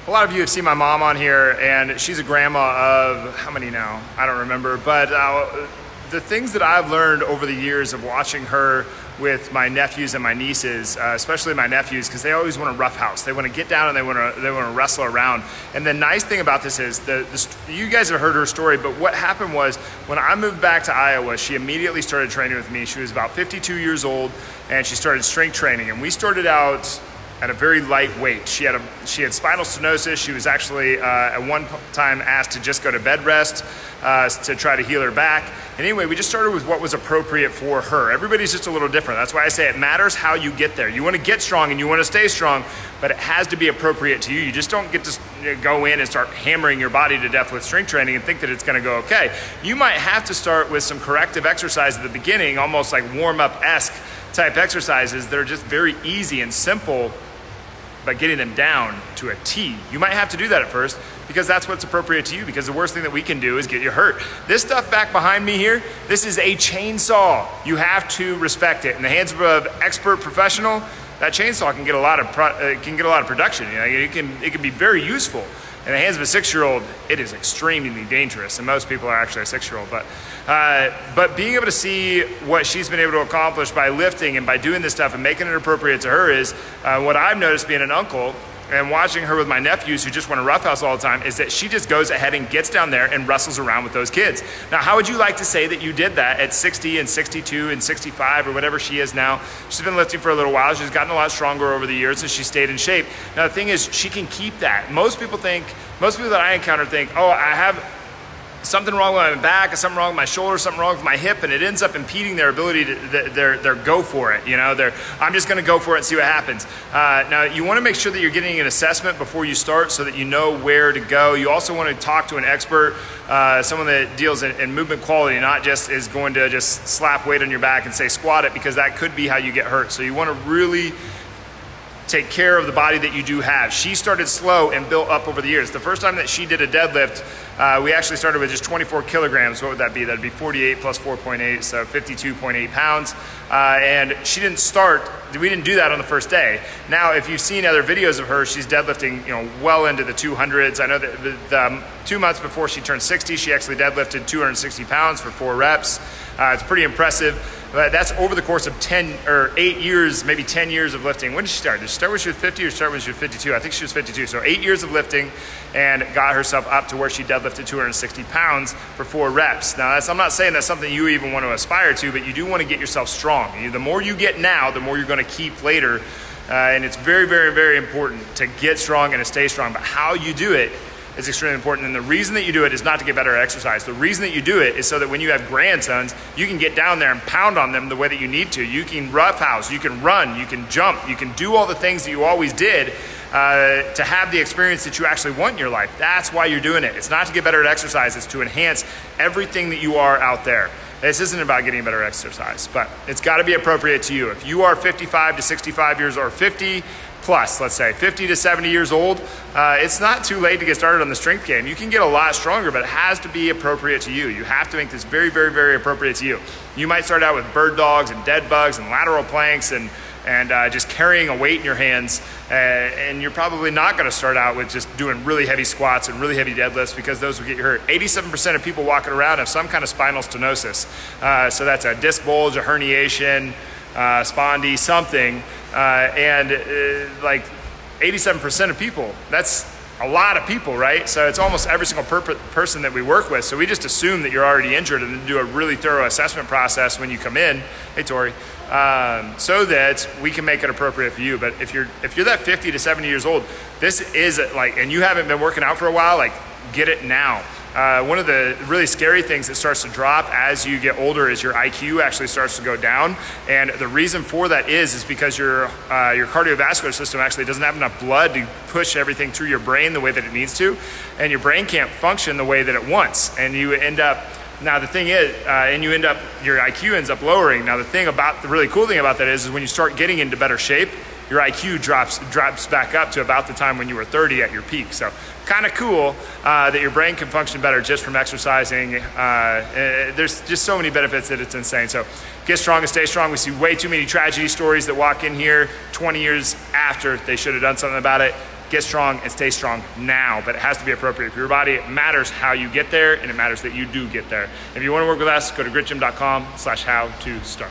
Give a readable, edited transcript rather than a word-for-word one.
A lot of you have seen my mom on here, and she's a grandma of how many now? I don't remember, but the things that I've learned over the years of watching her with my nephews and my nieces, especially my nephews, because they always want to roughhouse. They want to get down and they want to wrestle around. And the nice thing about this is, you guys have heard her story, but what happened was when I moved back to Iowa, she immediately started training with me. She was about 52 years old, and she started strength training. And we started out at a very light weight. She had spinal stenosis. She was actually at one time asked to just go to bed rest to try to heal her back. And anyway, we just started with what was appropriate for her. Everybody's just a little different. That's why I say it matters how you get there. You want to get strong and you want to stay strong, but it has to be appropriate to you. You just don't get to go in and start hammering your body to death with strength training and think that it's going to go okay. You might have to start with some corrective exercise at the beginning, almost like warm-up-esque type exercises that are just very easy and simple, but getting them down to a T. You might have to do that at first because that's what's appropriate to you, because the worst thing that we can do is get you hurt. This stuff back behind me here, this is a chainsaw. You have to respect it. In the hands of an expert professional, that chainsaw can get a lot of production. You know, it can be very useful. In the hands of a 6-year-old, it is extremely dangerous, and most people are actually a 6-year-old. But being able to see what she's been able to accomplish by lifting and by doing this stuff and making it appropriate to her is what I've noticed being an uncle and watching her with my nephews who just want to roughhouse all the time, is that she just goes ahead and gets down there and wrestles around with those kids. Now, how would you like to say that you did that at 60 and 62 and 65 or whatever she is now? She's been lifting for a little while. She's gotten a lot stronger over the years and she stayed in shape. Now, the thing is, she can keep that. Most people that I encounter think, oh, I have something wrong with my back, something wrong with my shoulder, something wrong with my hip, and it ends up impeding their ability to their go for it. You know, I'm just going to go for it and see what happens. Now, you want to make sure that you're getting an assessment before you start so that you know where to go. You also want to talk to an expert, someone that deals in movement quality, not just is going to just slap weight on your back and say squat it, because that could be how you get hurt. So you want to really take care of the body that you do have. She started slow and built up over the years. The first time that she did a deadlift, we actually started with just 24 kilograms. What would that be? That'd be 48 plus 4.8, so 52.8 pounds. And she didn't start, we didn't do that on the first day. Now, if you've seen other videos of her, she's deadlifting, well into the 200s. I know that the 2 months before she turned 60, she actually deadlifted 260 pounds for 4 reps. It's pretty impressive. But that's over the course of 10 or 8 years, maybe 10 years of lifting. When did she start? Did she start when she was 50 or start when she was 52? I think she was 52. So 8 years of lifting and got herself up to where she deadlifted 260 pounds for 4 reps. Now, I'm not saying that's something you even want to aspire to, but you do want to get yourself strong. The more you get now, the more you're going to keep later. And it's very, very, very important to get strong and to stay strong. But how you do it is extremely important. And the reason that you do it is not to get better at exercise. The reason that you do it is so that when you have grandsons, you can get down there and pound on them the way that you need to. You can roughhouse, you can run, you can jump, you can do all the things that you always did to have the experience that you actually want in your life. That's why you're doing it. It's not to get better at exercise, it's to enhance everything that you are out there. This isn't about getting better at exercise, but it's got to be appropriate to you. If you are 55 to 65 years or 50 plus, let's say 50 to 70 years old, it's not too late to get started on the strength game. You can get a lot stronger, but it has to be appropriate to you. You have to make this very, very, very appropriate to you. You might start out with bird dogs and dead bugs and lateral planks and just carrying a weight in your hands, and you're probably not going to start out with just doing really heavy squats and really heavy deadlifts, because those will get you hurt. 87% of people walking around have some kind of spinal stenosis. So that's a disc bulge, a herniation, spondy, something, like 87% of people, that's a lot of people, right? So it's almost every single person that we work with. So we just assume that you're already injured and then do a really thorough assessment process when you come in. Hey, Tori. So that we can make it appropriate for you. But if you're that 50 to 70 years old, this is like, and you haven't been working out for a while, like, get it now. One of the really scary things that starts to drop as you get older is your IQ actually starts to go down. And the reason for that is because your cardiovascular system actually doesn't have enough blood to push everything through your brain the way that it needs to. And your brain can't function the way that it wants. And you end up, now the thing is, your IQ ends up lowering. Now the really cool thing about that is when you start getting into better shape, your IQ drops back up to about the time when you were 30 at your peak. So kind of cool that your brain can function better just from exercising. There's just so many benefits that it's insane. So get strong and stay strong. We see way too many tragedy stories that walk in here 20 years after they should have done something about it. get strong and stay strong now, but it has to be appropriate for your body. It matters how you get there, and it matters that you do get there. If you want to work with us, go to gritgym.com/how-to-start.